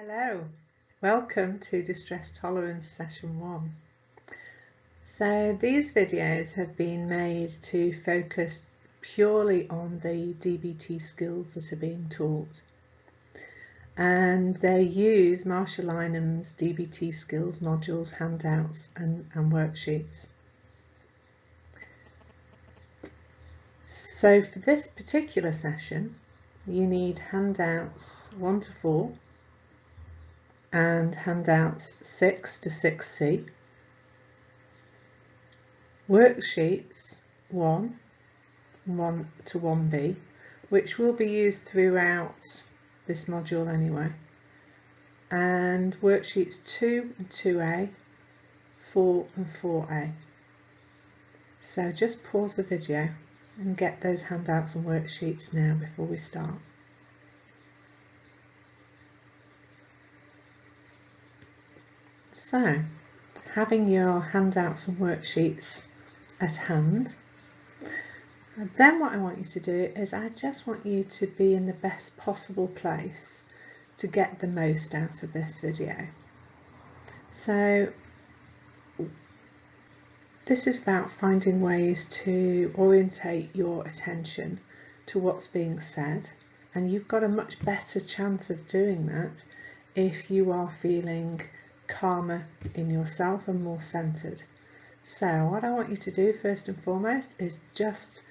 Hello, welcome to Distress Tolerance Session 1. So these videos have been made to focus purely on the DBT skills that are being taught, and they use Marsha Linehan's DBT skills modules, handouts and worksheets. So for this particular session you need handouts 1 to 4 and handouts 6 to 6C, worksheets 1 to 1B, which will be used throughout this module anyway, and worksheets 2 and 2A, 4 and 4A. So just pause the video and get those handouts and worksheets now before we start. So, having your handouts and worksheets at hand, then what I want you to do is I just want you to be in the best possible place to get the most out of this video. So this is about finding ways to orientate your attention to what's being said, and you've got a much better chance of doing that if you are feeling calmer in yourself and more centered. So what I want you to do first and foremost is just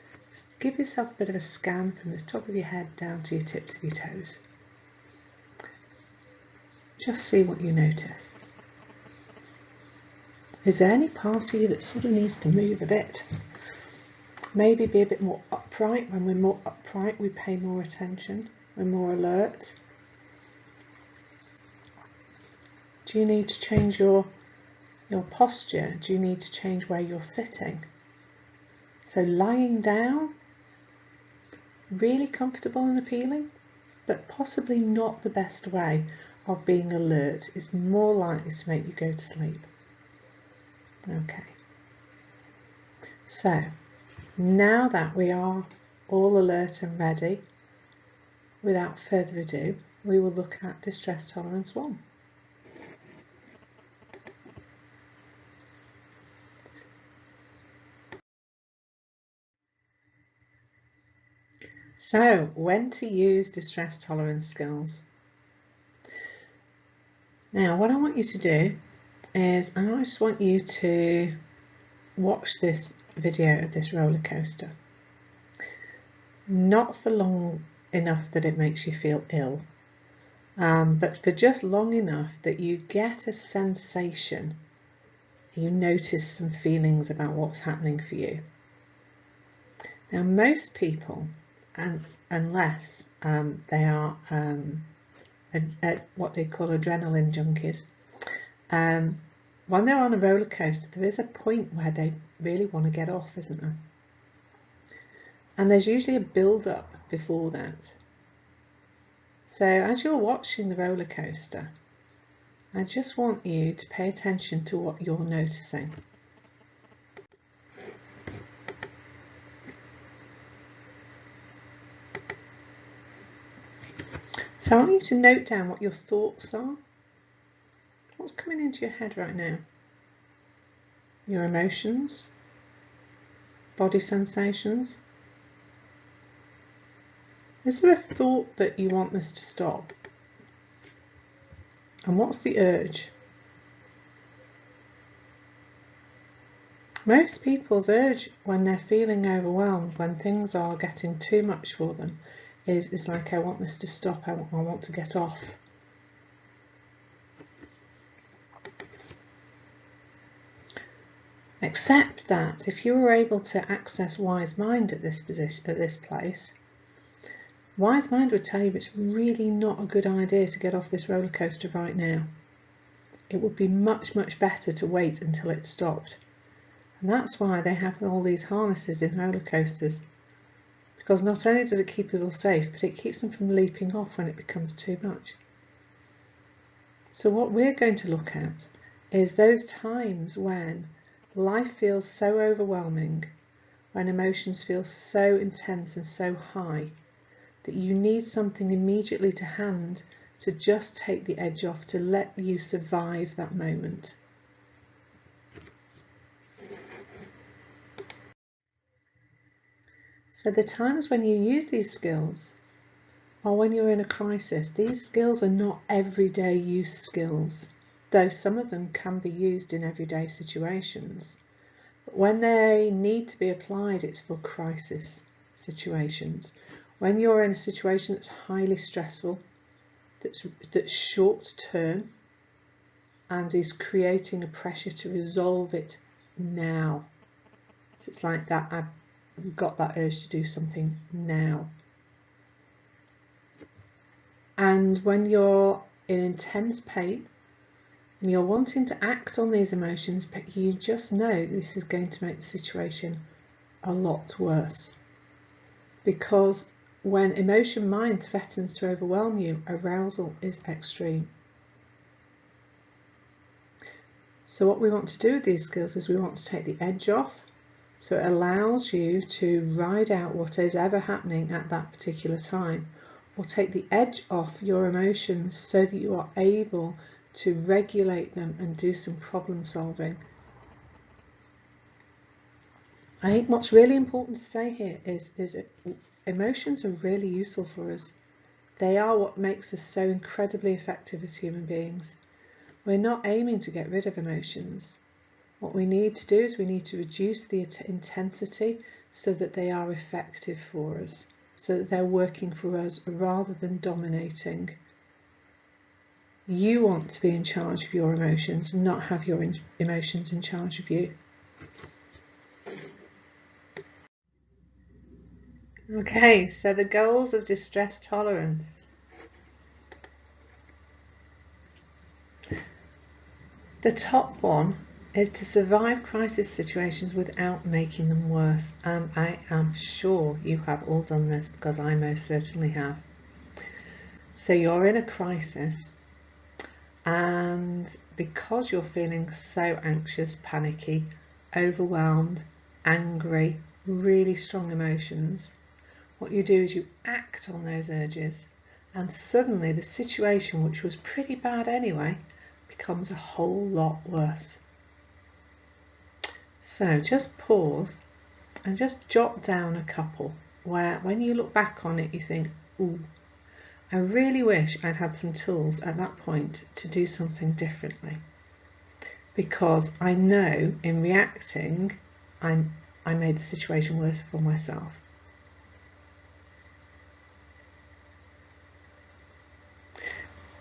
give yourself a bit of a scan from the top of your head down to your tips of your toes. Just see what you notice. Is there any part of you that sort of needs to move a bit? Maybe be a bit more upright. When we're more upright, we pay more attention, we're more alert. Do you need to change your posture? Do you need to change where you're sitting? So lying down, really comfortable and appealing, but possibly not the best way of being alert. It's more likely to make you go to sleep. Okay. So now that we are all alert and ready, without further ado, we will look at Distress Tolerance 1. So, when to use distress tolerance skills. Now, what I want you to do is I just want you to watch this video of this roller coaster. Not for long enough that it makes you feel ill, but for just long enough that you get a sensation, you notice some feelings about what's happening for you. Now, most people, unless they are what they call adrenaline junkies, when they're on a roller coaster, there is a point where they really want to get off, isn't there? And there's usually a build-up before that. So as you're watching the roller coaster, I just want you to pay attention to what you're noticing. So I want you to note down what your thoughts are. What's coming into your head right now? Your emotions, body sensations. Is there a thought that you want this to stop? And what's the urge? Most people's urge when they're feeling overwhelmed, when things are getting too much for them, is like, I want this to stop, I want to get off. Except that if you were able to access wise mind at this place, wise mind would tell you it's really not a good idea to get off this roller coaster right now. It would be much, much better to wait until it stopped. And that's why they have all these harnesses in roller coasters. Because not only does it keep people safe, but it keeps them from leaping off when it becomes too much. So what we're going to look at is those times when life feels so overwhelming, when emotions feel so intense and so high, that you need something immediately to hand to just take the edge off, to let you survive that moment. So the times when you use these skills are when you're in a crisis. These skills are not everyday use skills, though some of them can be used in everyday situations. But when they need to be applied, it's for crisis situations. When you're in a situation that's highly stressful, that's short term, and is creating a pressure to resolve it now. So it's like that, I've got that urge to do something now. And when you're in intense pain and you're wanting to act on these emotions, but you just know this is going to make the situation a lot worse. Because when emotion mind threatens to overwhelm you, arousal is extreme. So what we want to do with these skills is we want to take the edge off, so it allows you to ride out what is ever happening at that particular time, or take the edge off your emotions so that you are able to regulate them and do some problem solving. I think what's really important to say here is that emotions are really useful for us. They are what makes us so incredibly effective as human beings. We're not aiming to get rid of emotions. What we need to do is we need to reduce the intensity so that they are effective for us, so that they're working for us rather than dominating. You want to be in charge of your emotions, not have your emotions in charge of you. Okay, so the goals of distress tolerance. The top one is to survive crisis situations without making them worse, and I am sure you have all done this because I most certainly have. So you're in a crisis, and because you're feeling so anxious, panicky, overwhelmed, angry, really strong emotions, what you do is you act on those urges, and suddenly the situation, which was pretty bad anyway, becomes a whole lot worse. So just pause and just jot down a couple where when you look back on it you think, ooh, I really wish I'd had some tools at that point to do something differently, because I know in reacting I made the situation worse for myself.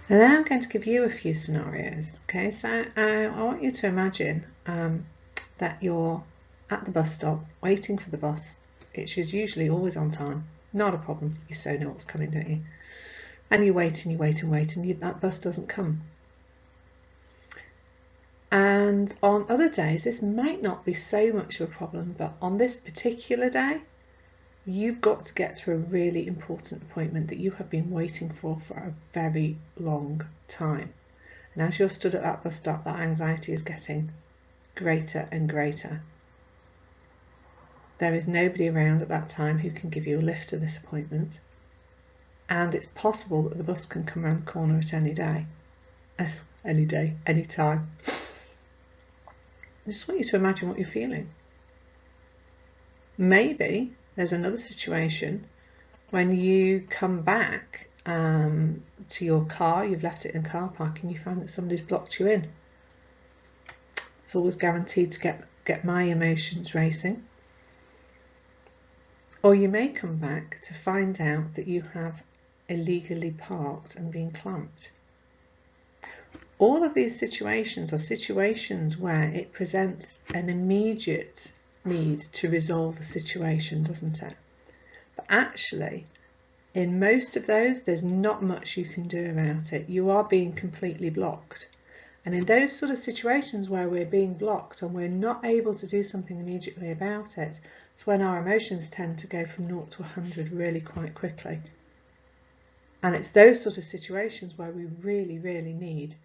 And then I'm going to give you a few scenarios. Okay, so I want you to imagine that you're at the bus stop waiting for the bus, which is usually always on time, not a problem, you so know what's coming, don't you? And you wait and you wait and wait, and that bus doesn't come. And on other days this might not be so much of a problem, but on this particular day you've got to get to a really important appointment that you have been waiting for a very long time. And as you're stood at that bus stop, that anxiety is getting greater and greater. There is nobody around at that time who can give you a lift to this appointment, and it's possible that the bus can come around the corner at any day, any time. I just want you to imagine what you're feeling. Maybe there's another situation when you come back to your car, you've left it in a car park, and you find that somebody's blocked you in. It's always guaranteed to get my emotions racing. Or you may come back to find out that you have illegally parked and been clamped. All of these situations are situations where it presents an immediate need to resolve a situation, doesn't it? But actually, in most of those, there's not much you can do about it. You are being completely blocked. And in those sort of situations where we're being blocked and we're not able to do something immediately about it, it's when our emotions tend to go from 0 to 100 really quite quickly. And it's those sort of situations where we really, really need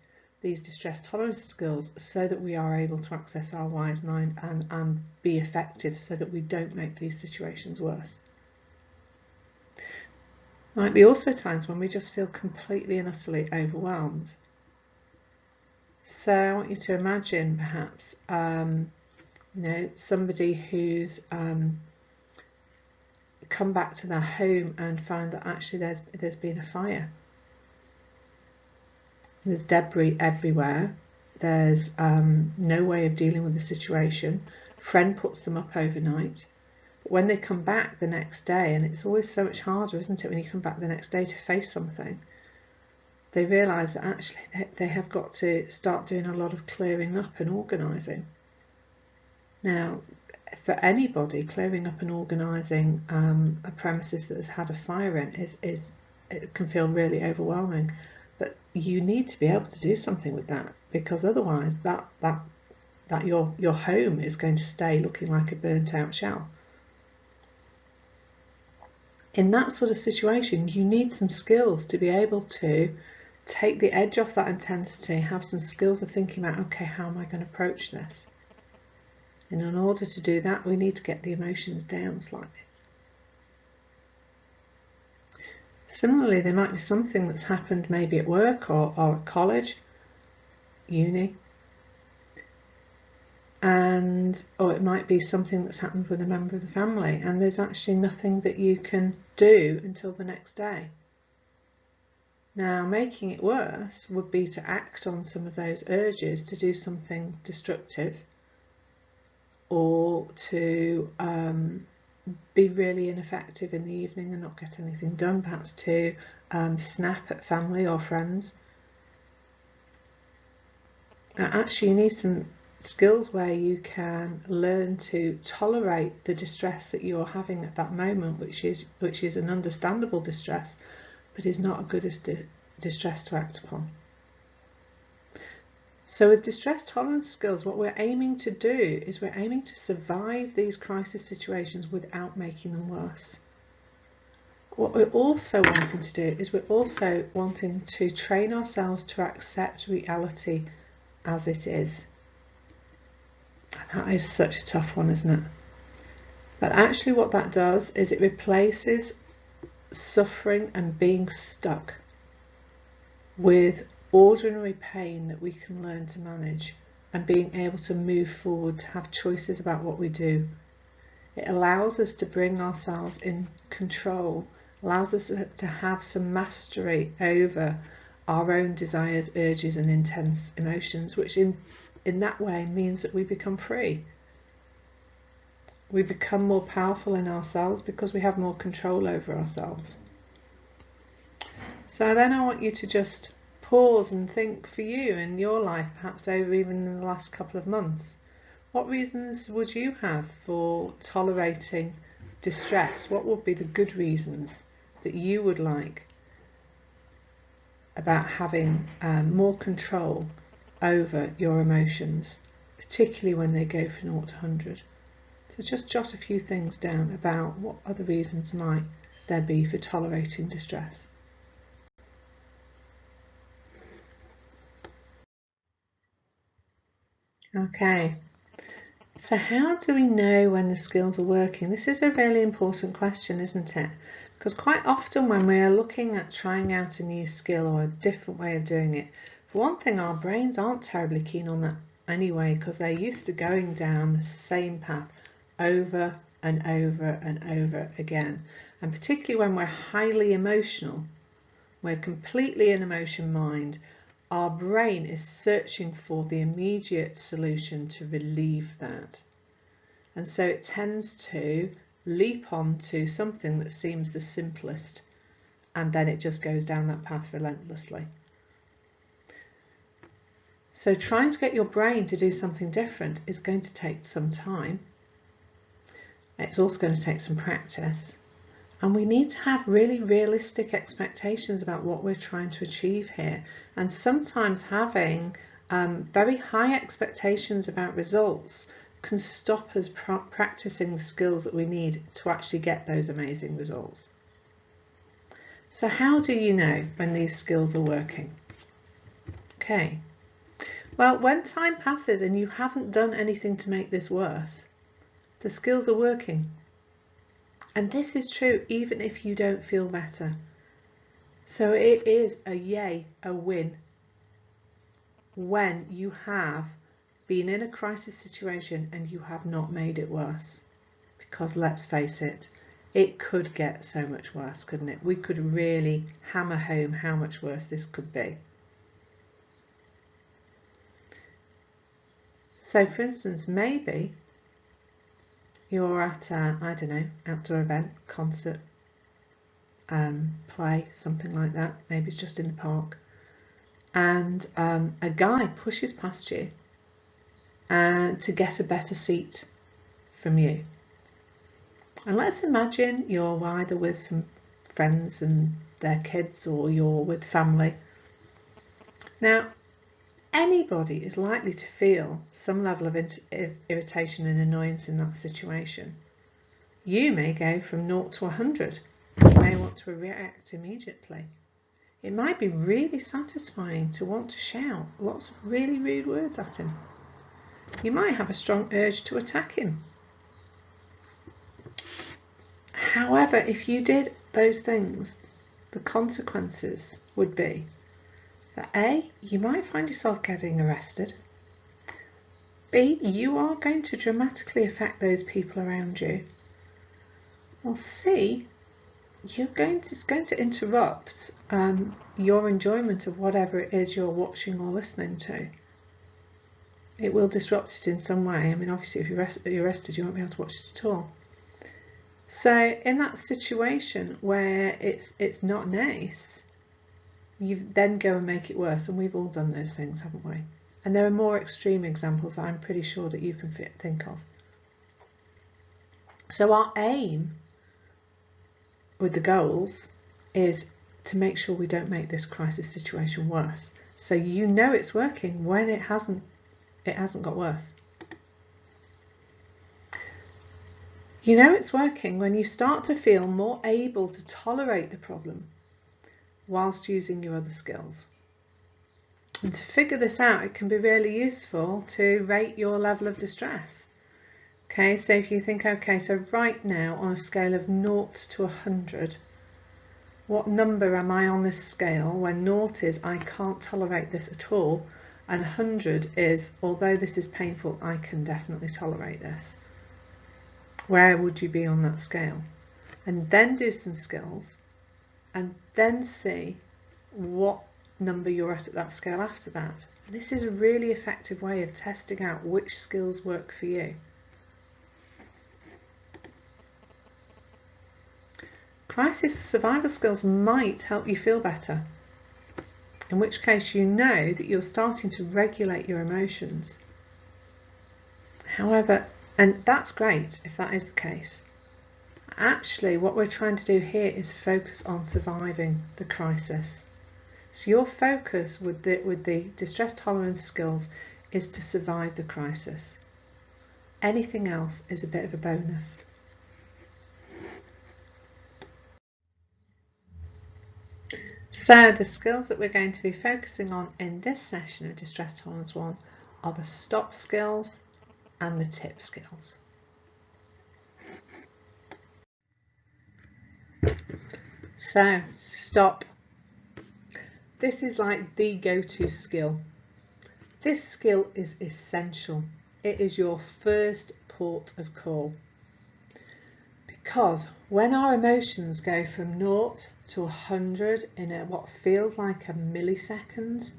these distress tolerance skills so that we are able to access our wise mind and be effective so that we don't make these situations worse. Might be also times when we just feel completely and utterly overwhelmed. So I want you to imagine perhaps, somebody who's come back to their home and found that actually there's been a fire. There's debris everywhere. There's no way of dealing with the situation. Friend puts them up overnight. But when they come back the next day, and it's always so much harder, isn't it, when you come back the next day to face something, they realise that actually they have got to start doing a lot of clearing up and organising. Now, for anybody, clearing up and organising a premises that has had a fire in it can feel really overwhelming. But you need to be able to do something with that, because otherwise that your home is going to stay looking like a burnt out shell. In that sort of situation, you need some skills to be able to take the edge off that intensity, have some skills of thinking about, okay, how am I going to approach this? And in order to do that, we need to get the emotions down slightly. Similarly, there might be something that's happened maybe at work or at college, uni, or it might be something that's happened with a member of the family, and there's actually nothing that you can do until the next day. Now, making it worse would be to act on some of those urges to do something destructive, or to be really ineffective in the evening and not get anything done, perhaps to snap at family or friends. Actually, you need some skills where you can learn to tolerate the distress that you're having at that moment, which is an understandable distress, but is not a good distress to act upon. So with distress tolerance skills, what we're aiming to do is we're aiming to survive these crisis situations without making them worse. What we're also wanting to do is we're also wanting to train ourselves to accept reality as it is. And that is such a tough one, isn't it? But actually what that does is it replaces suffering and being stuck with ordinary pain that we can learn to manage, and being able to move forward, to have choices about what we do. It allows us to bring ourselves in control, allows us to have some mastery over our own desires, urges and intense emotions, which in that way means that we become free. We become more powerful in ourselves because we have more control over ourselves. So then I want you to just pause and think for you in your life, perhaps over even in the last couple of months. What reasons would you have for tolerating distress? What would be the good reasons that you would like about having more control over your emotions, particularly when they go from 0 to 100? So just jot a few things down about what other reasons might there be for tolerating distress. Okay, so how do we know when the skills are working? This is a really important question, isn't it? Because quite often when we are looking at trying out a new skill or a different way of doing it, for one thing, our brains aren't terribly keen on that anyway, because they're used to going down the same path over and over and over again. And particularly when we're highly emotional, we're completely in emotion mind, our brain is searching for the immediate solution to relieve that. And so it tends to leap onto something that seems the simplest, and then it just goes down that path relentlessly. So trying to get your brain to do something different is going to take some time. It's also going to take some practice. And we need to have really realistic expectations about what we're trying to achieve here. And sometimes having very high expectations about results can stop us practicing the skills that we need to actually get those amazing results. So how do you know when these skills are working? Okay, well, when time passes and you haven't done anything to make this worse, the skills are working. And this is true even if you don't feel better. So it is a yay, a win, when you have been in a crisis situation and you have not made it worse. Because let's face it, it could get so much worse, couldn't it? We could really hammer home how much worse this could be. So for instance, maybe you're at a, I don't know, outdoor event, concert, play, something like that. Maybe it's just in the park. And a guy pushes past you to get a better seat from you. And let's imagine you're either with some friends and their kids, or you're with family. Now, anybody is likely to feel some level of irritation and annoyance in that situation. You may go from 0 to 100. You may want to react immediately. It might be really satisfying to want to shout lots of really rude words at him. You might have a strong urge to attack him. However, if you did those things, the consequences would be that A, you might find yourself getting arrested. B, you are going to dramatically affect those people around you. Or C, it's going to interrupt your enjoyment of whatever it is you're watching or listening to. It will disrupt it in some way. I mean, obviously, if you're arrested, you won't be able to watch it at all. So in that situation where it's not nice, you then go and make it worse, and we've all done those things, haven't we? And there are more extreme examples I'm pretty sure that you can think of. So our aim with the goals is to make sure we don't make this crisis situation worse. So you know it's working when it hasn't got worse. You know it's working when you start to feel more able to tolerate the problem whilst using your other skills. And to figure this out, it can be really useful to rate your level of distress. Okay, so if you think, okay, so right now on a scale of 0 to 100, what number am I on this scale when 0 is I can't tolerate this at all, and 100 is, although this is painful, I can definitely tolerate this. Where would you be on that scale? And then do some skills, and then see what number you're at that scale after that. This is a really effective way of testing out which skills work for you. Crisis survival skills might help you feel better, in which case you know that you're starting to regulate your emotions. However, and that's great if that is the case, actually what we're trying to do here is focus on surviving the crisis. So your focus with the distress tolerance skills is to survive the crisis. Anything else is a bit of a bonus. So the skills that we're going to be focusing on in this session of Distress Tolerance 1 are the stop skills and the TIPP skills. So stop. This is like the go-to skill. This skill is essential. It is your first port of call. Because when our emotions go from 0 to 100 in what feels like a millisecond,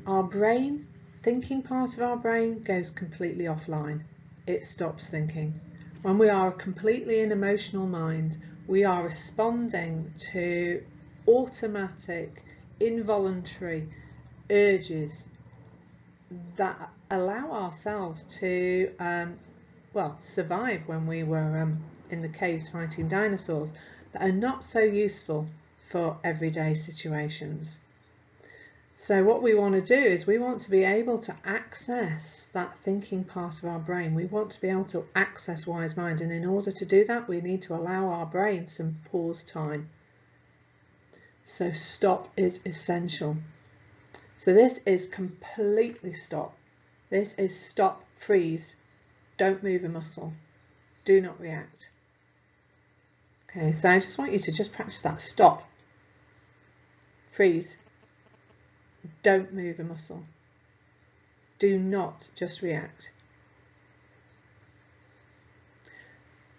our brain, thinking part of our brain, goes completely offline. It stops thinking. When we are completely in emotional mind, we are responding to automatic, involuntary urges that allow ourselves to survive when we were in the caves fighting dinosaurs, but are not so useful for everyday situations. So what we want to do is we want to be able to access that thinking part of our brain. We want to be able to access wise mind, and in order to do that we need to allow our brain some pause time. So stop is essential. So this is completely stop. This is stop, freeze, don't move a muscle, do not react. Okay, so I just want you to just practice that stop. Freeze. Don't move a muscle. Do not just react.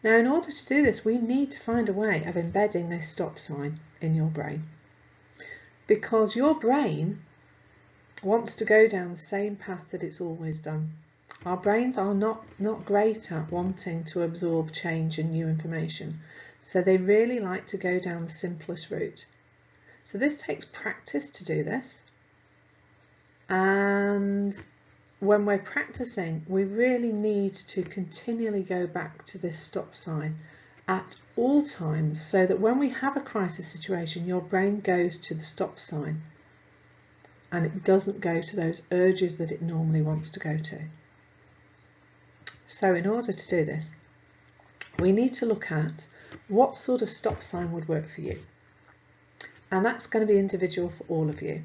Now, in order to do this, we need to find a way of embedding this stop sign in your brain, because your brain wants to go down the same path that it's always done. Our brains are not great at wanting to absorb change and new information, so they really like to go down the simplest route. So this takes practice to do this, and when we're practicing, we really need to continually go back to this stop sign at all times, so that when we have a crisis situation, your brain goes to the stop sign and it doesn't go to those urges that it normally wants to go to. So in order to do this, we need to look at what sort of stop sign would work for you. And that's going to be individual for all of you,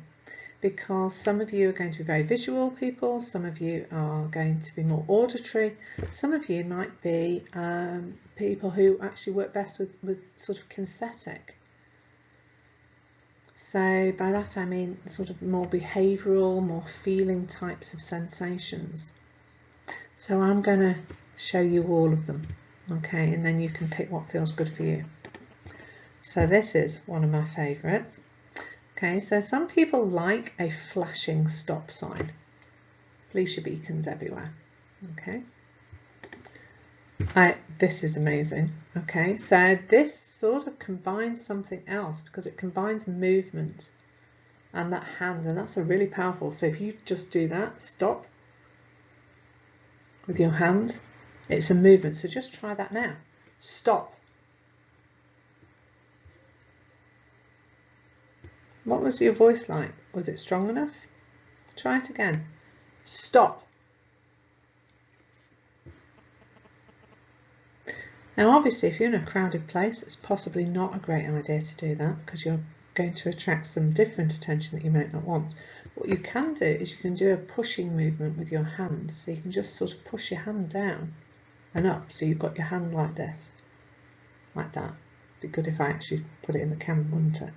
because some of you are going to be very visual people, some of you are going to be more auditory, some of you might be people who actually work best with sort of kinesthetic. So by that I mean sort of more behavioural, more feeling types of sensations. So I'm going to show you all of them, okay, and then you can pick what feels good for you. So this is one of my favourites. Okay, so some people like a flashing stop sign. Felicia beacons everywhere. Okay. This is amazing. Okay, so this sort of combines something else, because it combines movement and that hand, and that's a really powerful. So if you just do that, stop with your hand, it's a movement. So just try that now. Stop. What was your voice like? Was it strong enough? Try it again. Stop. Now obviously if you're in a crowded place, it's possibly not a great idea to do that, because you're going to attract some different attention that you might not want. What you can do is you can do a pushing movement with your hand. So you can just sort of push your hand down and up. So you've got your hand like this, like that. It'd be good if I actually put it in the camera, wouldn't it?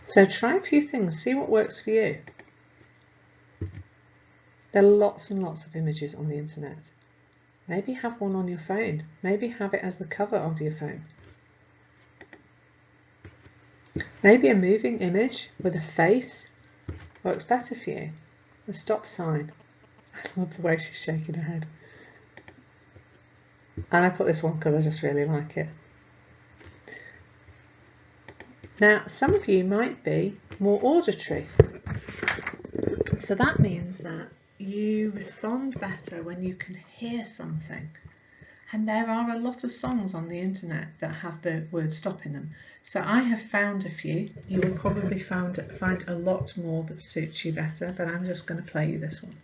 So try a few things, see what works for you. There are lots and lots of images on the internet. Maybe have one on your phone. Maybe have it as the cover of your phone. Maybe a moving image with a face works better for you. The stop sign. I love the way she's shaking her head. And I put this one because I just really like it. Now, some of you might be more auditory. So that means that you respond better when you can hear something. And there are a lot of songs on the internet that have the word stop in them. So I have found a few. You will probably find a lot more that suits you better, but I'm just going to play you this one.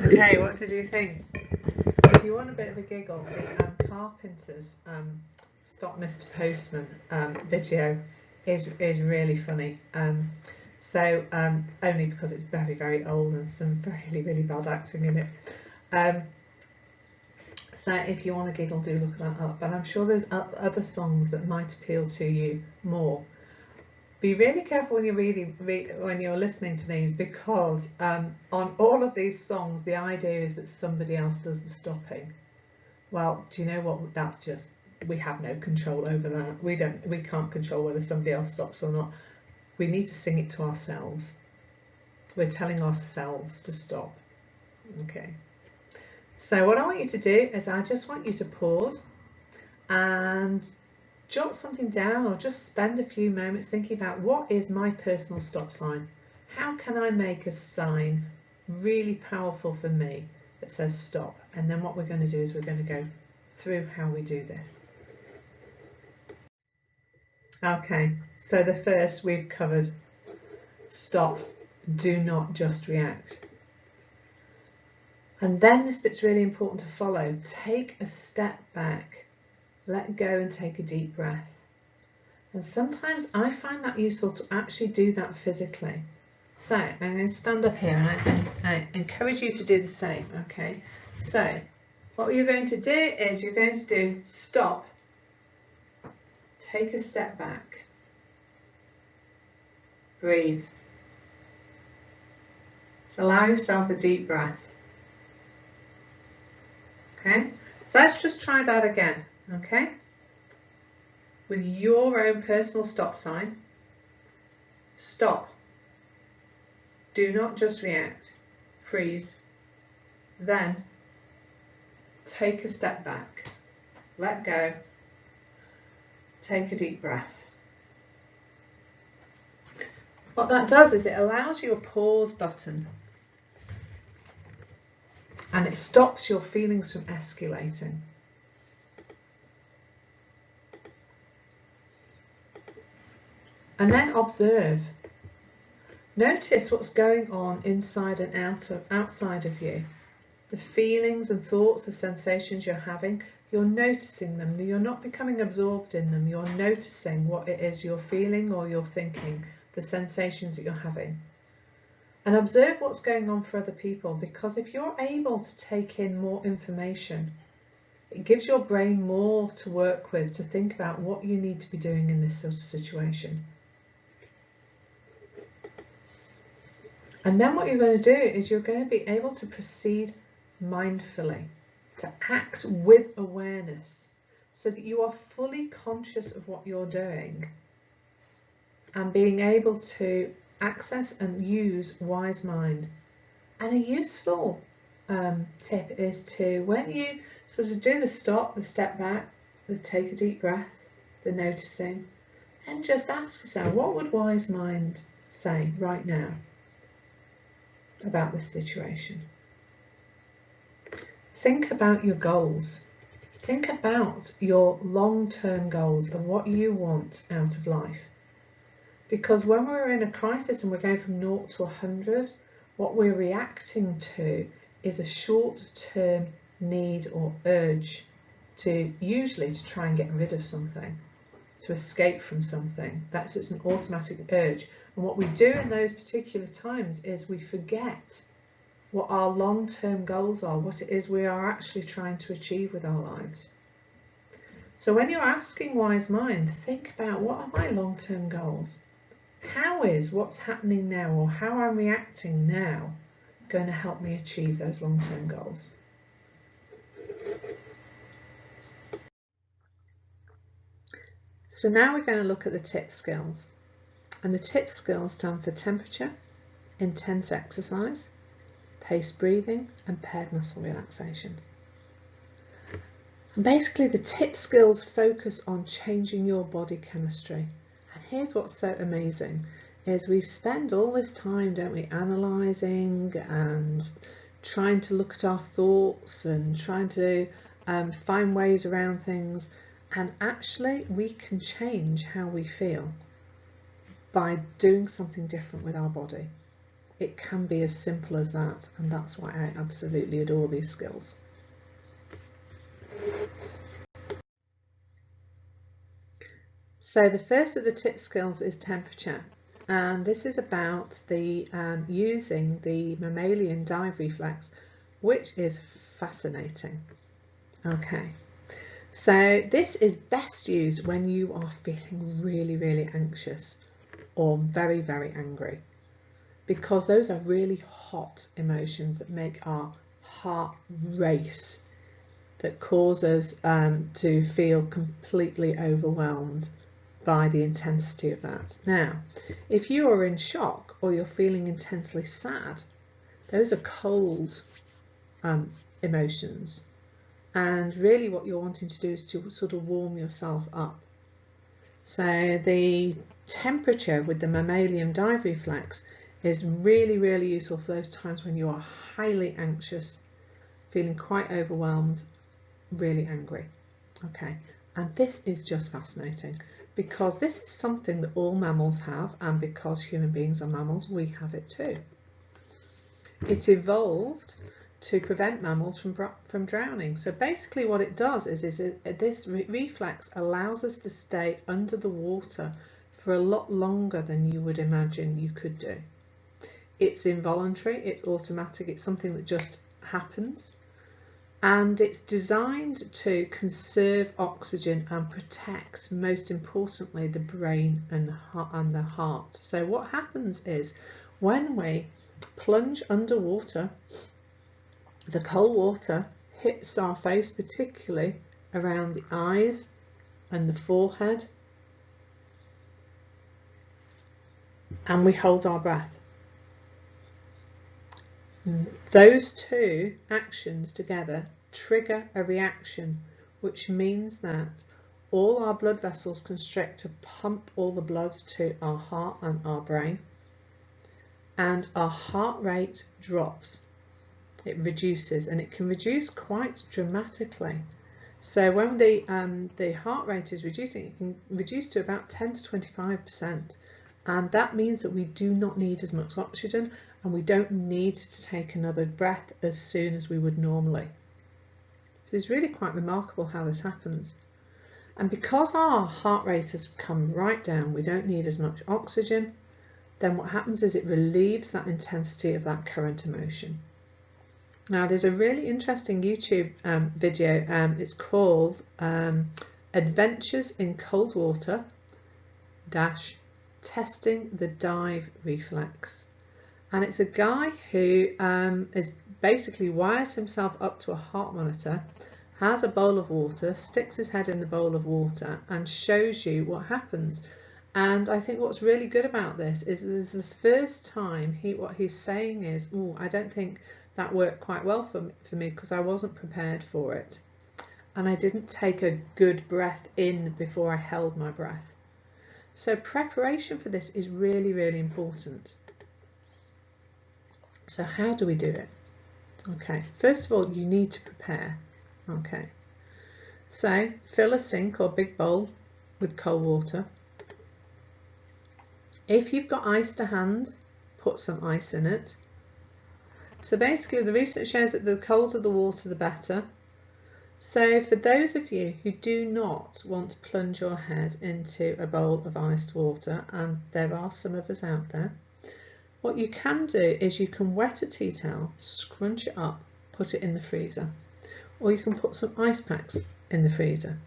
Okay, what did you think? If you want a bit of a giggle, the Carpenter's Stop Mr. Postman video is really funny. Only because it's very, very old and some really, really bad acting in it. So if you want a giggle, do look that up. And I'm sure there's other songs that might appeal to you more. Be really careful when you're when you're listening to these, because on all of these songs the idea is that somebody else does the stopping. Well, do you know what? That's just, we have no control over that. We can't control whether somebody else stops or not. We need to sing it to ourselves. We're telling ourselves to stop. Okay. So what I want you to do is I just want you to pause and jot something down, or just spend a few moments thinking about, what is my personal stop sign? How can I make a sign really powerful for me that says stop? And then what we're going to do is we're going to go through how we do this. Okay, so the first we've covered, stop, do not just react. And then this bit's really important to follow. Take a step back, let go and take a deep breath. And sometimes I find that useful to actually do that physically. So I'm going to stand up here and I encourage you to do the same, okay? So what you're going to do is you're going to do stop, take a step back, breathe. So allow yourself a deep breath. Okay, so let's just try that again, okay? With your own personal stop sign. Stop. Do not just react. Freeze. Then take a step back. Let go. Take a deep breath. What that does is it allows you a pause button, and it stops your feelings from escalating. And then observe. Notice what's going on inside and outside of you. The feelings and thoughts, the sensations you're having, you're noticing them. You're not becoming absorbed in them. You're noticing what it is you're feeling or you're thinking, the sensations that you're having. And observe what's going on for other people, because if you're able to take in more information, it gives your brain more to work with, to think about what you need to be doing in this sort of situation. And then what you're going to do is you're going to be able to proceed mindfully, to act with awareness, so that you are fully conscious of what you're doing and being able to access and use wise mind. And a useful tip is to, when you sort of do the stop, the step back, the take a deep breath, the noticing, and just ask yourself, what would wise mind say right now about this situation? Think about your goals. Think about your long-term goals and what you want out of life. Because when we're in a crisis and we're going from 0 to 100, what we're reacting to is a short-term need or urge to try and get rid of something, to escape from something. That's just an automatic urge. And what we do in those particular times is we forget what our long-term goals are, what it is we are actually trying to achieve with our lives. So when you're asking wise mind, think about, what are my long-term goals? How is what's happening now, or how I'm reacting now, going to help me achieve those long-term goals? So now we're going to look at the TIPP skills. And the TIPP skills stand for temperature, intense exercise, paced breathing, and paired muscle relaxation. And basically the TIPP skills focus on changing your body chemistry. And here's what's so amazing, is we spend all this time, don't we, analysing and trying to look at our thoughts and trying to find ways around things, and actually we can change how we feel by doing something different with our body. It can be as simple as that, and that's why I absolutely adore these skills. So the first of the TIPP skills is temperature, and this is about the using the mammalian dive reflex, which is fascinating. Okay, so this is best used when you are feeling really, really anxious or very, very angry, because those are really hot emotions that make our heart race, that cause us to feel completely overwhelmed by the intensity of that. Now, if you are in shock or you're feeling intensely sad, those are cold emotions. And really what you're wanting to do is to sort of warm yourself up. So the temperature with the mammalian dive reflex is really, really useful for those times when you are highly anxious, feeling quite overwhelmed, really angry. Okay, and this is just fascinating because this is something that all mammals have, and because human beings are mammals, we have it too. It evolved to prevent mammals from drowning. So basically what it does is this reflex allows us to stay under the water for a lot longer than you would imagine you could do. It's involuntary, it's automatic, it's something that just happens, and it's designed to conserve oxygen and protect, most importantly, the brain and the heart. So what happens is when we plunge underwater, the cold water hits our face, particularly around the eyes and the forehead, and we hold our breath. Those two actions together trigger a reaction, which means that all our blood vessels constrict to pump all the blood to our heart and our brain, and our heart rate drops. It reduces, and it can reduce quite dramatically. So when the heart rate is reducing, it can reduce to about 10 to 25%, and that means that we do not need as much oxygen, and we don't need to take another breath as soon as we would normally. So it's really quite remarkable how this happens. And because our heart rate has come right down, we don't need as much oxygen, then what happens is it relieves that intensity of that current emotion. Now there's a really interesting YouTube video, it's called Adventures in Cold Water - Testing the Dive Reflex. And it's a guy who is basically wires himself up to a heart monitor, has a bowl of water, sticks his head in the bowl of water and shows you what happens. And I think what's really good about this is this is the first time what he's saying is, oh, I don't think that worked quite well for me because I wasn't prepared for it. And I didn't take a good breath in before I held my breath. So preparation for this is really, really important. So how do we do it? Okay, first of all, you need to prepare. Okay, so fill a sink or big bowl with cold water. If you've got ice to hand, put some ice in it. So basically the research shows that the colder the water, the better. So for those of you who do not want to plunge your head into a bowl of iced water, and there are some of us out there, what you can do is you can wet a tea towel, scrunch it up, put it in the freezer, or you can put some ice packs in the freezer.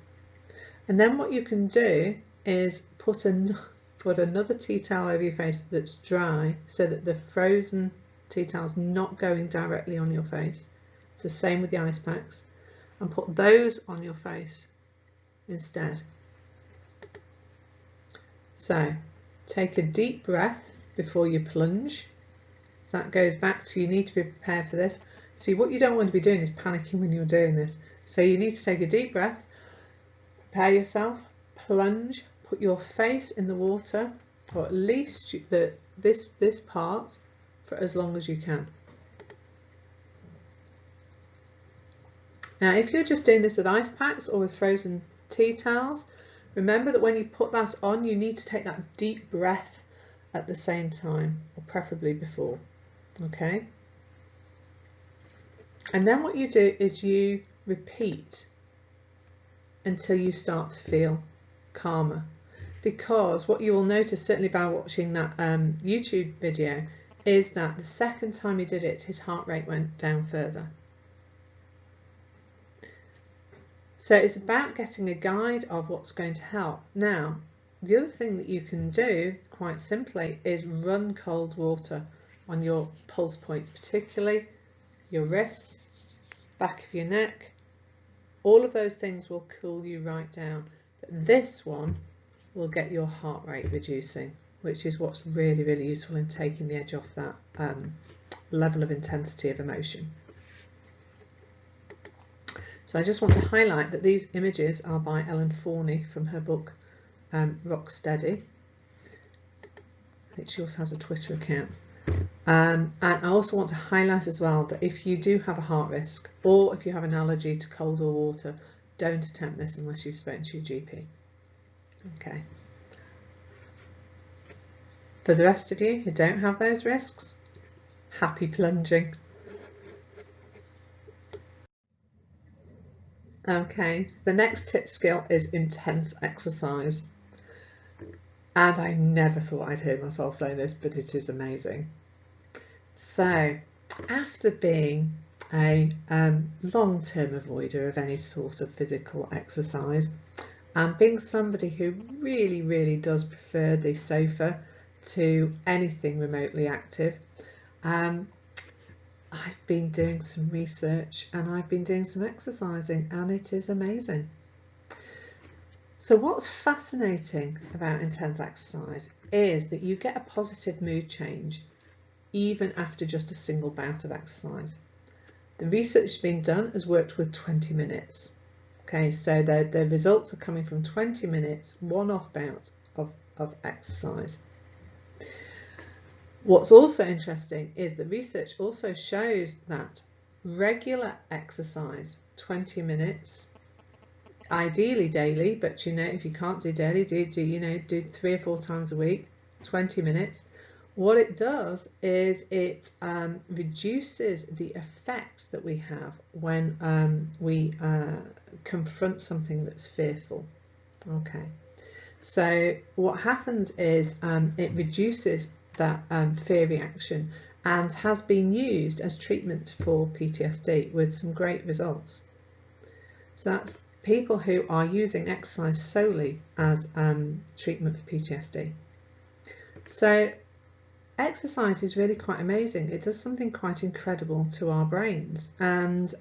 And then what you can do is put another tea towel over your face that's dry, so that the frozen tea towel's not going directly on your face. It's the same with the ice packs, and put those on your face instead. So take a deep breath before you plunge. So that goes back to, you need to be prepared for this. See, what you don't want to be doing is panicking when you're doing this. So you need to take a deep breath, prepare yourself, plunge, put your face in the water, or at least this part, for as long as you can. Now if you're just doing this with ice packs or with frozen tea towels, remember that when you put that on, you need to take that deep breath at the same time, or preferably before. Okay, and then what you do is you repeat until you start to feel calmer, because what you will notice, certainly by watching that YouTube video, is that the second time he did it, his heart rate went down further. So it's about getting a guide of what's going to help. Now, the other thing that you can do quite simply is run cold water on your pulse points, particularly your wrists, back of your neck. All of those things will cool you right down. But this one will get your heart rate reducing, which is what's really, really useful in taking the edge off that level of intensity of emotion. So I just want to highlight that these images are by Ellen Forney from her book Rock Steady. I think she also has a Twitter account. And I also want to highlight as well that if you do have a heart risk, or if you have an allergy to cold or water, don't attempt this unless you've spoken to your GP. Okay. For the rest of you who don't have those risks, happy plunging. Okay, so the next tip skill is intense exercise. And I never thought I'd hear myself saying this, but it is amazing. So, after being a long-term avoider of any sort of physical exercise, and being somebody who really, really does prefer the sofa to anything remotely active, I've been doing some research and I've been doing some exercising, and it is amazing. So what's fascinating about intense exercise is that you get a positive mood change even after just a single bout of exercise. The research being done has worked with 20 minutes. Okay, so the results are coming from 20 minutes, one-off bout of exercise. What's also interesting is the research also shows that regular exercise, 20 minutes, ideally daily, but you know, if you can't do daily, do 3 or 4 times a week, 20 minutes. What it does is it reduces the effects that we have when we confront something that's fearful. Okay, so what happens is it reduces that fear reaction, and has been used as treatment for PTSD with some great results. So that's people who are using exercise solely as treatment for PTSD. So exercise is really quite amazing. It does something quite incredible to our brains, and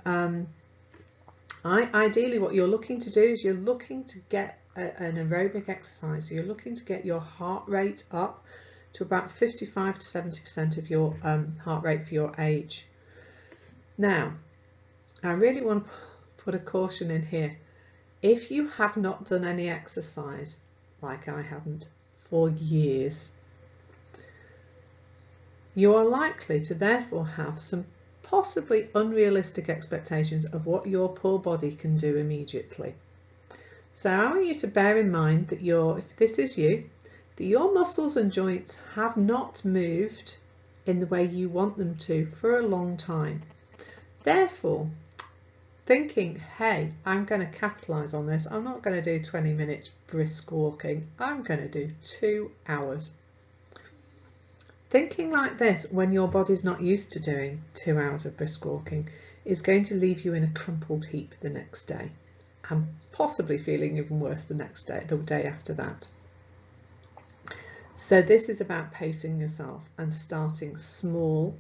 ideally what you're looking to do is you're looking to get an aerobic exercise. So you're looking to get your heart rate up to about 55 to 70% of your heart rate for your age. Now, I really want to put a caution in here. If you have not done any exercise, like I haven't, for years, you are likely to therefore have some possibly unrealistic expectations of what your poor body can do immediately. So I want you to bear in mind that if this is you, that your muscles and joints have not moved in the way you want them to for a long time. Therefore, thinking, hey, I'm going to capitalise on this, I'm not going to do 20 minutes brisk walking, I'm going to do 2 hours. Thinking like this when your body's not used to doing 2 hours of brisk walking is going to leave you in a crumpled heap the next day, and possibly feeling even worse the next day, the day after that. So this is about pacing yourself and starting small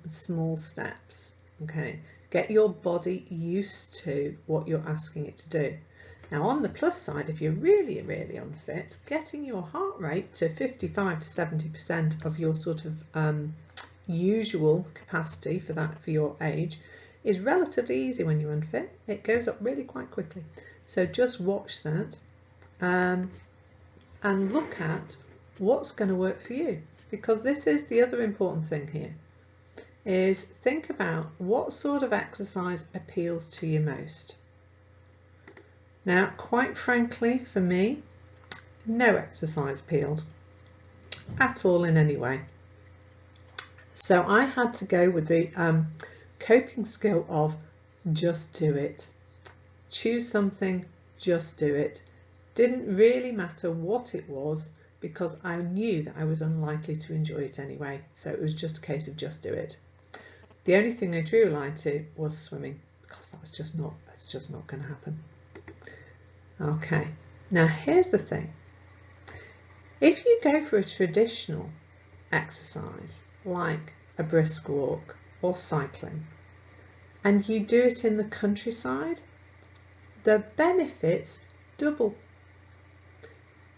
steps. Okay, get your body used to what you're asking it to do. Now on the plus side, if you're really, really unfit, getting your heart rate to 55 to 70% of your sort of usual capacity for your age is relatively easy when you're unfit. It goes up really quite quickly. So just watch that and look at what's going to work for you, because this is the other important thing here, is think about what sort of exercise appeals to you most. Now, quite frankly, for me, no exercise appealed at all in any way. So I had to go with the coping skill of just do it. Choose something, just do it. Didn't really matter what it was, because I knew that I was unlikely to enjoy it anyway. So it was just a case of just do it. The only thing I drew a line to was swimming, because that's just not going to happen. Okay, now here's the thing. If you go for a traditional exercise like a brisk walk or cycling, and you do it in the countryside, the benefits double,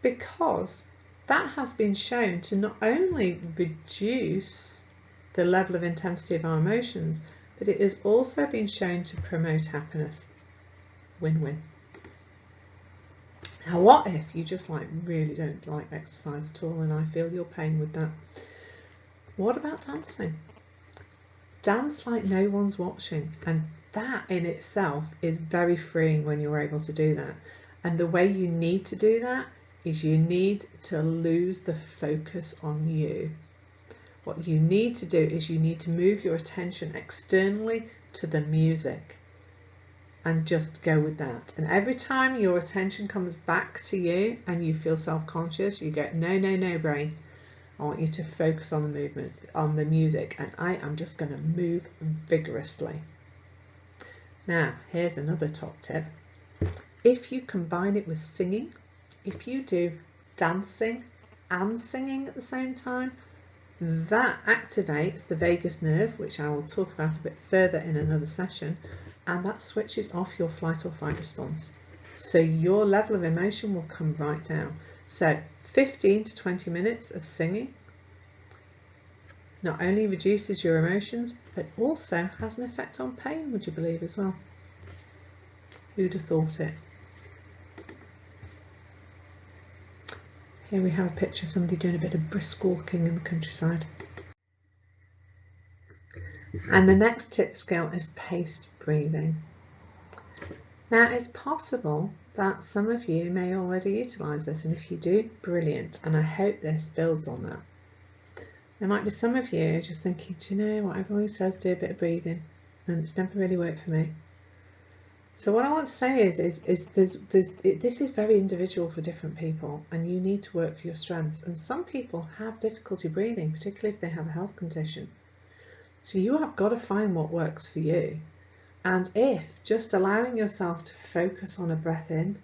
because that has been shown to not only reduce the level of intensity of our emotions, but it has also been shown to promote happiness. Win-win. Now what if you just really don't like exercise at all, and I feel your pain with that? What about dancing? Dance like no one's watching, and that in itself is very freeing when you're able to do that. And the way you need to do that is you need to lose the focus on you. What you need to do is you need to move your attention externally to the music and just go with that. And every time your attention comes back to you and you feel self-conscious, you go, no, no, no, brain. I want you to focus on the movement, on the music, and I am just going to move vigorously. Now, here's another top tip. If you combine it with singing, if you do dancing and singing at the same time, that activates the vagus nerve, which I will talk about a bit further in another session, and that switches off your flight or fight response. So your level of emotion will come right down. So 15 to 20 minutes of singing not only reduces your emotions, but also has an effect on pain, would you believe, as well? Who'd have thought it? Here we have a picture of somebody doing a bit of brisk walking in the countryside. And the next tip skill is paced breathing. Now, it's possible that some of you may already utilise this, and if you do, brilliant, and I hope this builds on that. There might be some of you just thinking, do you know what, everyone says do a bit of breathing, and it's never really worked for me. So what I want to say is this is very individual for different people, and you need to work for your strengths. And some people have difficulty breathing, particularly if they have a health condition. So you have got to find what works for you. And if just allowing yourself to focus on a breath in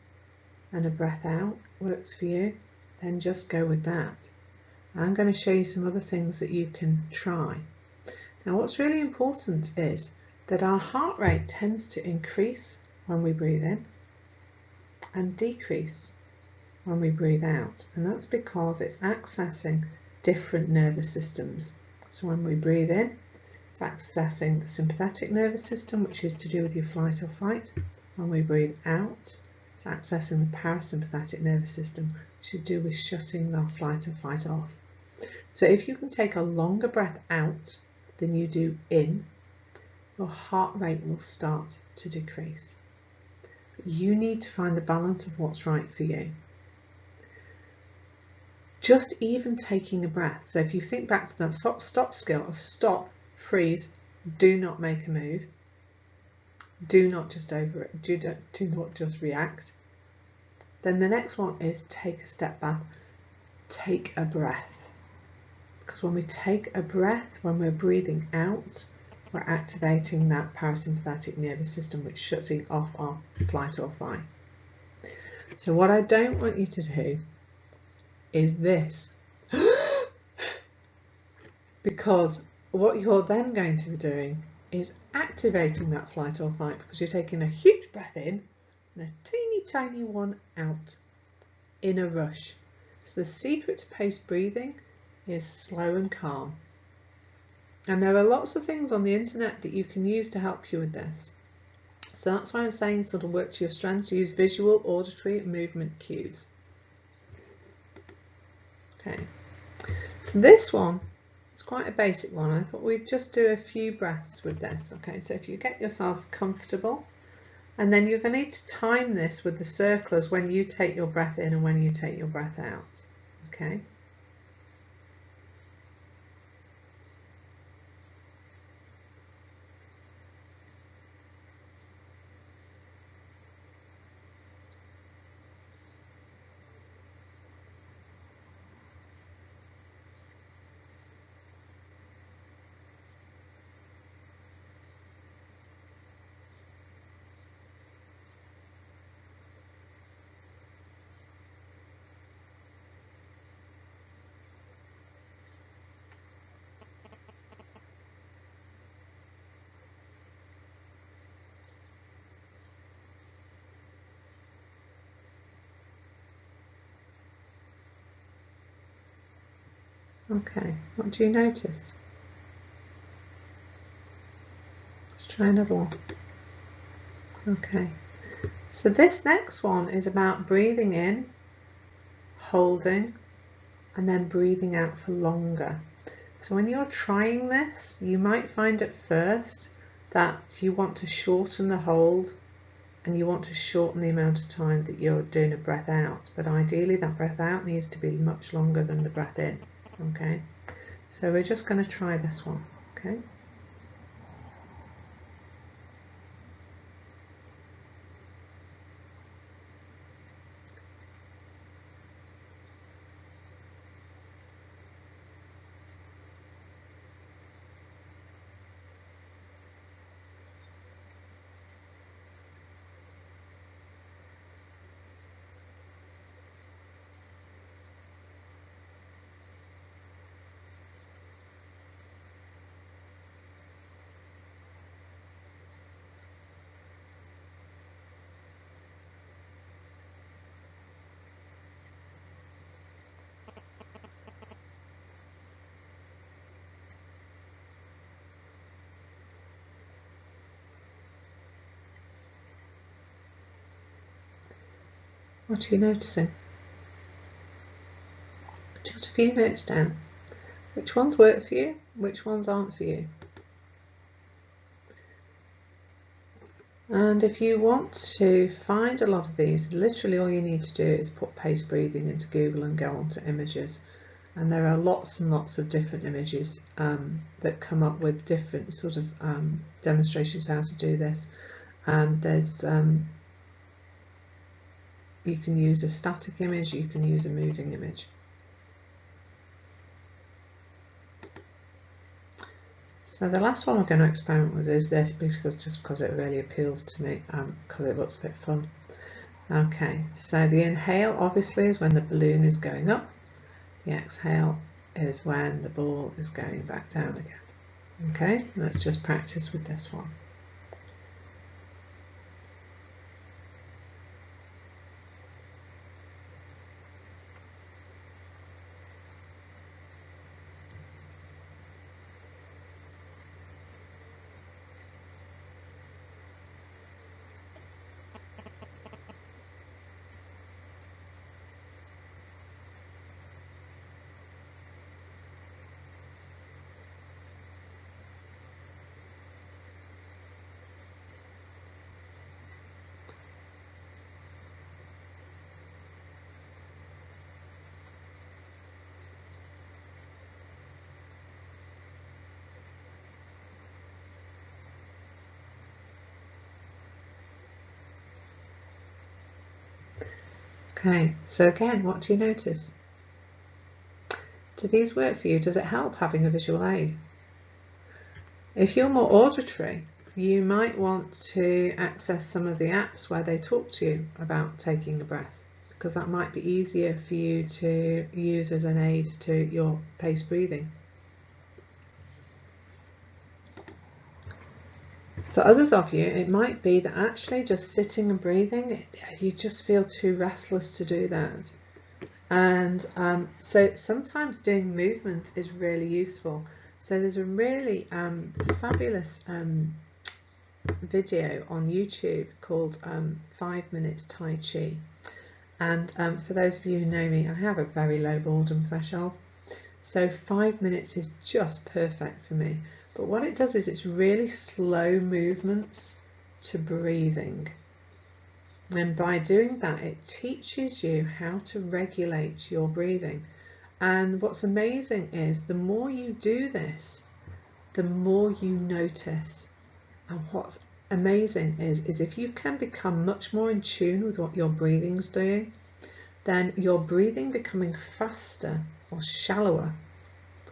and a breath out works for you, then just go with that. I'm going to show you some other things that you can try. Now, what's really important is that our heart rate tends to increase when we breathe in and decrease when we breathe out, and that's because it's accessing different nervous systems. So when we breathe in, it's accessing the sympathetic nervous system, which is to do with your flight or fight. When we breathe out, it's accessing the parasympathetic nervous system, which is to do with shutting the flight or fight off. So if you can take a longer breath out than you do in, your heart rate will start to decrease. But you need to find the balance of what's right for you. Just even taking a breath. So if you think back to that stop skill of stop, freeze, do not make a move, do not just do not just react. Then the next one is take a step back, take a breath. Because when we take a breath, when we're breathing out, we're activating that parasympathetic nervous system, which shuts off our flight or fight. So what I don't want you to do is this. Because what you're then going to be doing is activating that flight or fight, because you're taking a huge breath in and a teeny tiny one out in a rush. So the secret to paced breathing is slow and calm. And there are lots of things on the internet that you can use to help you with this. So that's why I'm saying sort of work to your strengths, use visual, auditory and movement cues. Okay, so this one, it's quite a basic one. I thought we'd just do a few breaths with this. Okay, so if you get yourself comfortable, and then you're going to need to time this with the circlers when you take your breath in and when you take your breath out. Okay. Okay, what do you notice? Let's try another one. Okay, So this next one is about breathing in, holding, and then breathing out for longer. So when you're trying this, you might find at first that you want to shorten the hold and you want to shorten the amount of time that you're doing a breath out, but ideally that breath out needs to be much longer than the breath in. Okay, so we're just going to try this one. Okay. What are you noticing? Jot a few notes down. Which ones work for you? Which ones aren't for you? And if you want to find a lot of these, literally all you need to do is put pace breathing into Google and go onto images. And there are lots and lots of different images that come up with different sort of demonstrations how to do this. You can use a static image, you can use a moving image. So the last one we're going to experiment with is this, because it really appeals to me and because it looks a bit fun. Okay, so the inhale obviously is when the balloon is going up. The exhale is when the ball is going back down again. Okay, let's just practice with this one. Okay, so again, what do you notice? Do these work for you? Does it help having a visual aid? If you're more auditory, you might want to access some of the apps where they talk to you about taking a breath, because that might be easier for you to use as an aid to your pace breathing. For others of you, it might be that actually just sitting and breathing, you just feel too restless to do that. And so sometimes doing movement is really useful. So there's a really fabulous video on YouTube called 5 Minutes Tai Chi. And for those of you who know me, I have a very low boredom threshold. So 5 minutes is just perfect for me. But what it does is it's really slow movements to breathing. And by doing that, it teaches you how to regulate your breathing. And what's amazing is the more you do this, the more you notice. And what's amazing is if you can become much more in tune with what your breathing's doing, then your breathing becoming faster or shallower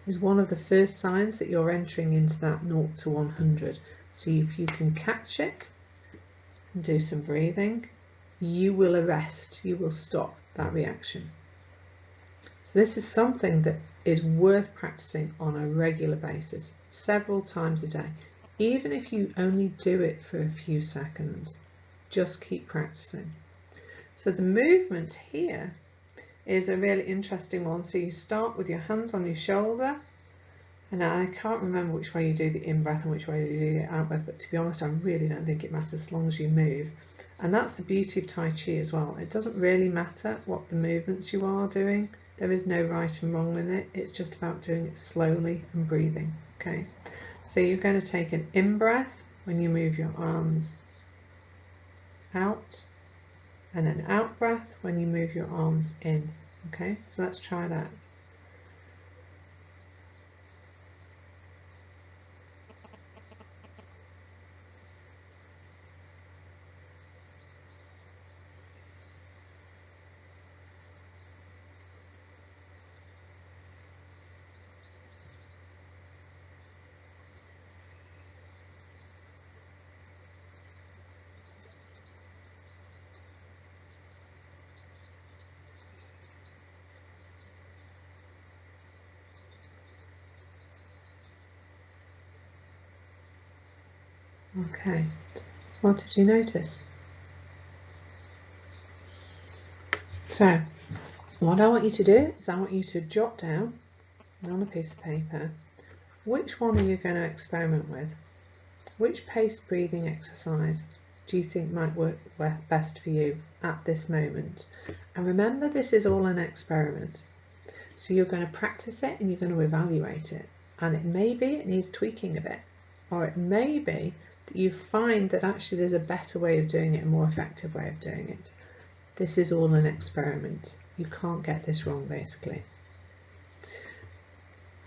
is one of the first signs that you're entering into that 0 to 100. So if you can catch it and do some breathing, you will arrest, you will stop that reaction. So this is something that is worth practicing on a regular basis, several times a day. Even if you only do it for a few seconds, just keep practicing. So the movement here is a really interesting one. So you start with your hands on your shoulder And I can't remember which way you do the in-breath and which way you do the out-breath, but to be honest, I really don't think it matters as long as you move. And that's the beauty of Tai Chi as well. It doesn't really matter what the movements you are doing. There is no right and wrong with it. It's just about doing it slowly and breathing. Okay, so you're going to take an in-breath when you move your arms out, and an out-breath when you move your arms in. Okay, so let's try that. Okay, what did you notice? So, what I want you to do is I want you to jot down on a piece of paper which one are you going to experiment with? Which paced breathing exercise do you think might work best for you at this moment? And remember, this is all an experiment. So you're going to practice it and you're going to evaluate it. And it may be it needs tweaking a bit, or it may be that you find that actually there's a better way of doing it, a more effective way of doing it. This is all an experiment. You can't get this wrong, basically.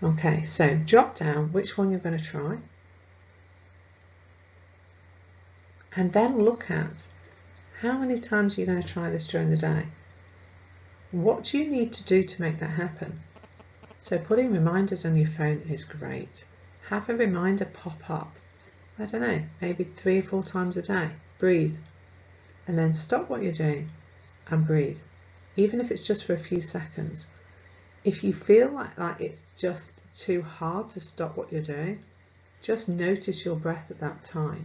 Okay, so jot down which one you're going to try. And then look at how many times you're going to try this during the day. What do you need to do to make that happen? So putting reminders on your phone is great. Have a reminder pop up. I don't know, maybe 3 or 4 times a day. Breathe. And then stop what you're doing and breathe. Even if it's just for a few seconds. If you feel like it's just too hard to stop what you're doing, just notice your breath at that time.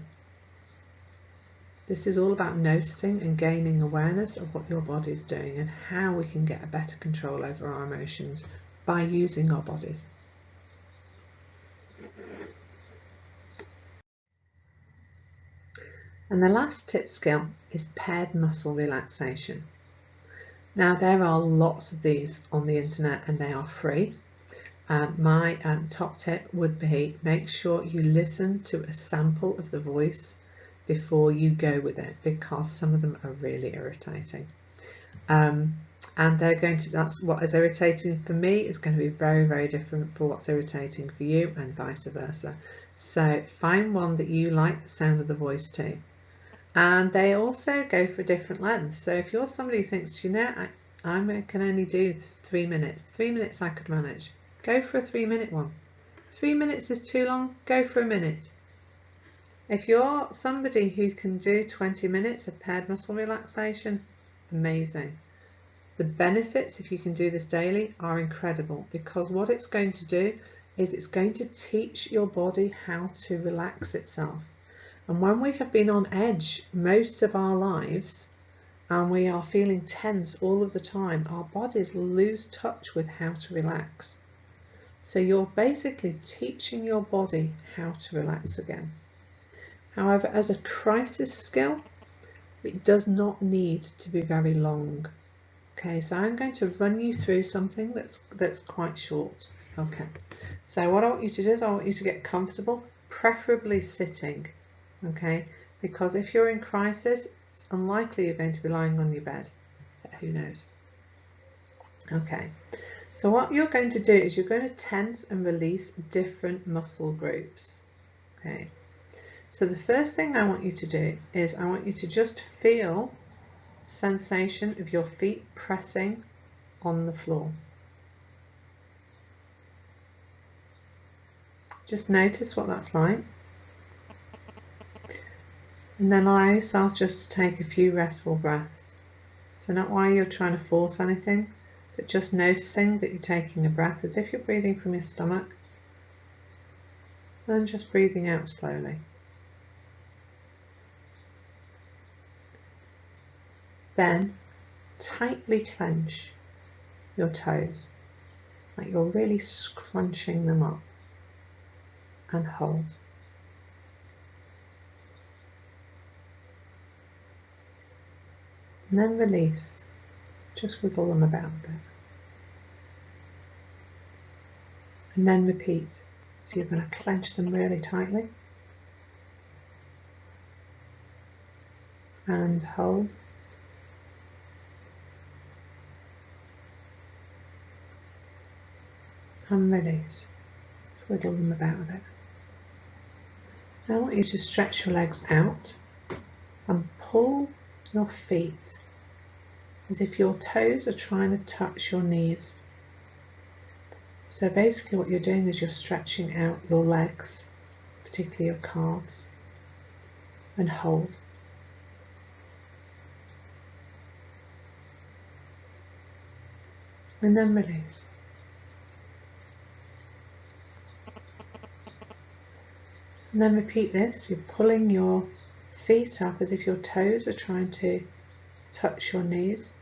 This is all about noticing and gaining awareness of what your body's doing and how we can get a better control over our emotions by using our bodies. And the last tip skill is paired muscle relaxation. Now there are lots of these on the internet and they are free. My top tip would be make sure you listen to a sample of the voice before you go with it, because some of them are really irritating. And they're going to, that's what is irritating for me is going to be very, very different for what's irritating for you and vice versa. So find one that you like the sound of the voice too. And they also go for different lengths. So if you're somebody who thinks, you know, I can only do 3 minutes, 3 minutes I could manage, go for a 3-minute one. 3 minutes is too long, go for a minute. If you're somebody who can do 20 minutes of paired muscle relaxation, amazing. The benefits, if you can do this daily, are incredible, because what it's going to do is it's going to teach your body how to relax itself. And when we have been on edge most of our lives and we are feeling tense all of the time, our bodies lose touch with how to relax. So you're basically teaching your body how to relax again. However, as a crisis skill, it does not need to be very long. Okay, so I'm going to run you through something that's quite short. Okay, so what I want you to do is I want you to get comfortable, preferably sitting. Okay, because if you're in crisis, it's unlikely you're going to be lying on your bed. But who knows? Okay, so what you're going to do is you're going to tense and release different muscle groups. Okay, so the first thing I want you to do is I want you to just feel sensation of your feet pressing on the floor. Just notice what that's like. And then allow yourself just to take a few restful breaths. So not while you're trying to force anything, but just noticing that you're taking a breath as if you're breathing from your stomach. And just breathing out slowly. Then tightly clench your toes, like you're really scrunching them up. and hold. And then release. Just wiggle them about a bit. And then repeat. So you're going to clench them really tightly. And hold. And release. Twiddle them about a bit. Now I want you to stretch your legs out and pull your feet as if your toes are trying to touch your knees. So basically what you're doing is you're stretching out your legs, particularly your calves, and hold. And then release. And then repeat this. You're pulling your feet up as if your toes are trying to touch your knees.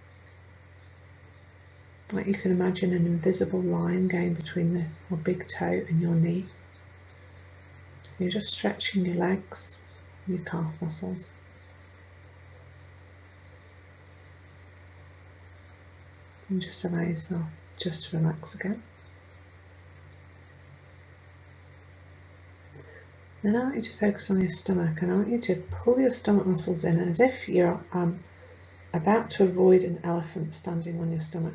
Like you can imagine an invisible line going between your big toe and your knee. You're just stretching your legs and your calf muscles. And just allow yourself just to relax again. Then I want you to focus on your stomach, and I want you to pull your stomach muscles in as if you're about to avoid an elephant standing on your stomach.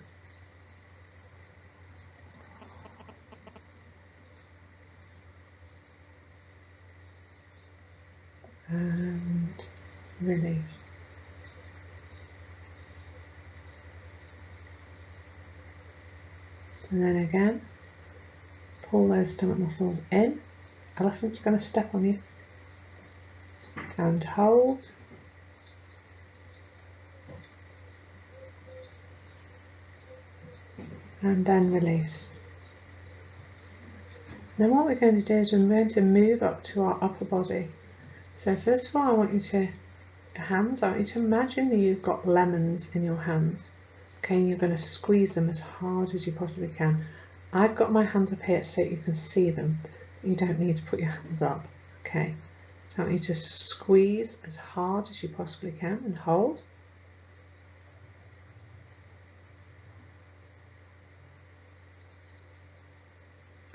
And release. And then again, pull those stomach muscles in. Elephant's going to step on you. And hold. And then release. Then what we're going to do is we're going to move up to our upper body. So first of all, I want you to, your hands, I want you to imagine that you've got lemons in your hands. Okay, and you're going to squeeze them as hard as you possibly can. I've got my hands up here so you can see them. You don't need to put your hands up. Okay, so I want you to squeeze as hard as you possibly can and hold.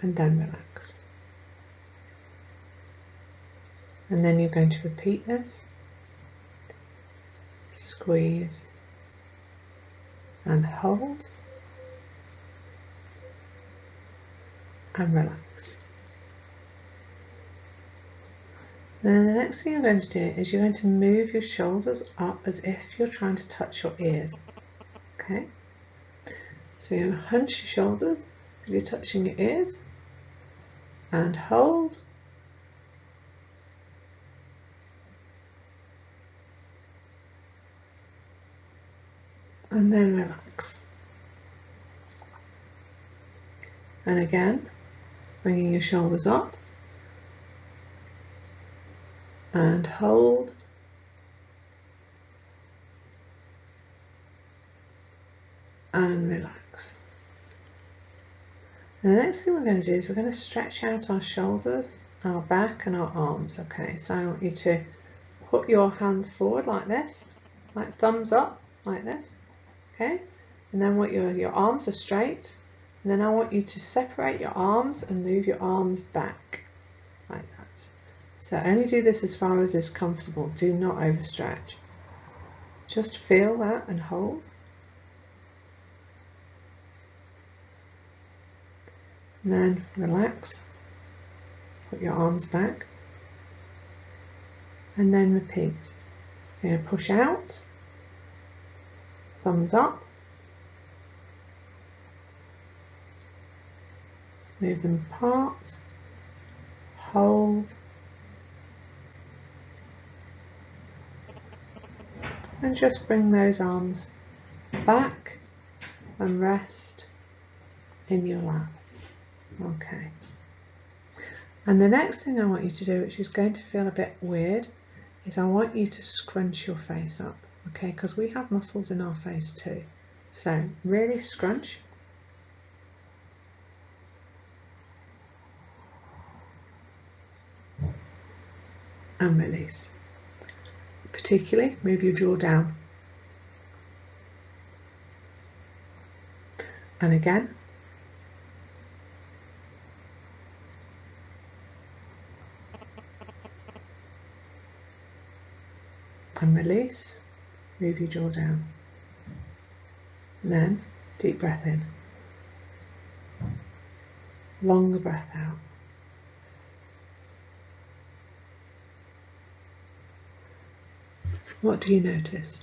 And then relax. And then you're going to repeat this. Squeeze and hold and relax. Then the next thing you're going to do is you're going to move your shoulders up as if you're trying to touch your ears. Okay? So you're going to hunch your shoulders as if you're touching your ears and hold. And then relax. And again, bringing your shoulders up and hold and relax. And the next thing we're going to do is we're going to stretch out our shoulders, our back and our arms. Okay, so I want you to put your hands forward like this, like thumbs up, like this. Okay, and then what your arms are straight, and then I want you to separate your arms and move your arms back like that. So only do this as far as is comfortable. Do not overstretch. Just feel that and hold. And then relax. Put your arms back. And then repeat. You're going to push out. Thumbs up. Move them apart. Hold. And just bring those arms back and rest in your lap. Okay. And the next thing I want you to do, which is going to feel a bit weird, is I want you to scrunch your face up. Okay, because we have muscles in our face too. So really scrunch. and release. Particularly, move your jaw down. And again. And release, move your jaw down. And then, deep breath in. Longer breath out. What do you notice?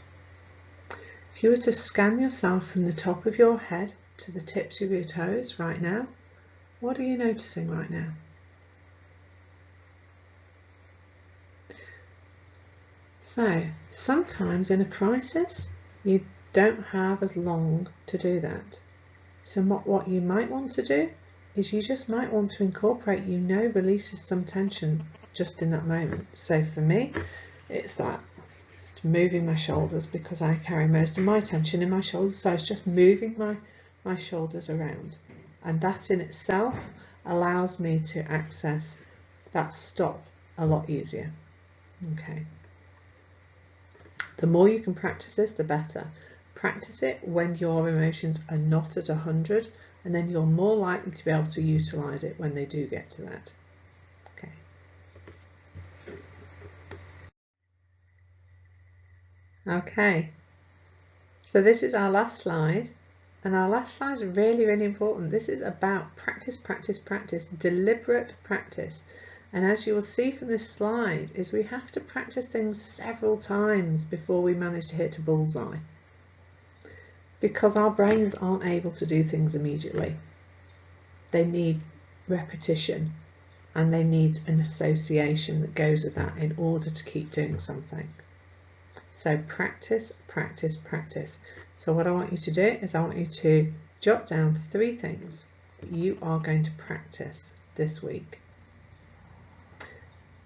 If you were to scan yourself from the top of your head to the tips of your toes right now, what are you noticing right now? So, sometimes in a crisis, you don't have as long to do that. So what you might want to do is you just might want to incorporate, releases some tension just in that moment. So for me, it's moving my shoulders because I carry most of my tension in my shoulders. So it's just moving my shoulders around. And that in itself allows me to access that stop a lot easier. Okay. The more you can practice this, the better. Practice it when your emotions are not at 100, and then you're more likely to be able to utilize it when they do get to that. Okay. Okay. So this is our last slide, and our last slide is really, really important. This is about practice, practice, practice, deliberate practice. And as you will see from this slide, is we have to practice things several times before we manage to hit a bullseye. Because our brains aren't able to do things immediately. They need repetition, and they need an association that goes with that in order to keep doing something. So practice, practice, practice. So what I want you to do is I want you to jot down 3 things that you are going to practice this week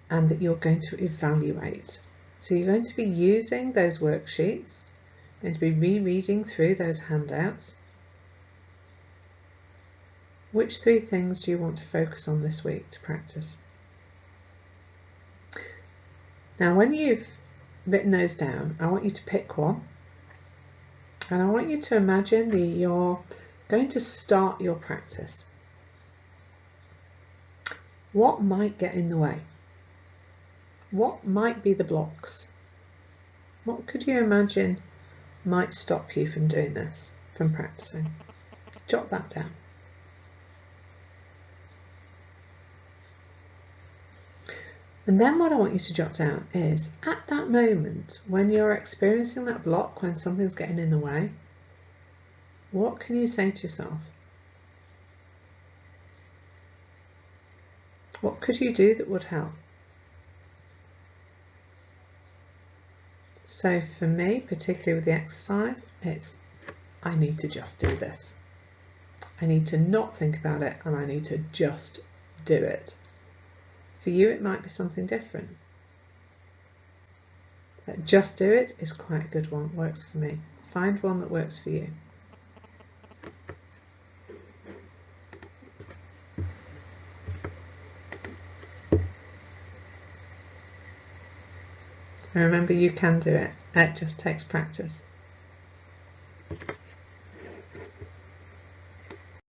and that you're going to evaluate. So you're going to be using those worksheets, going to be rereading through those handouts. Which 3 things do you want to focus on this week to practice? Now when you've written those down, I want you to pick one, and I want you to imagine that you're going to start your practice. What might get in the way? What might be the blocks? What could you imagine might stop you from doing this, from practicing? Jot that down. And then what I want you to jot down is, at that moment, when you're experiencing that block, when something's getting in the way, what can you say to yourself? What could you do that would help? So for me, particularly with the exercise, it's I need to just do this. I need to not think about it, and I need to just do it. For you, it might be something different. That just do it is quite a good one, works for me. Find one that works for you. And remember, you can do it. It just takes practice.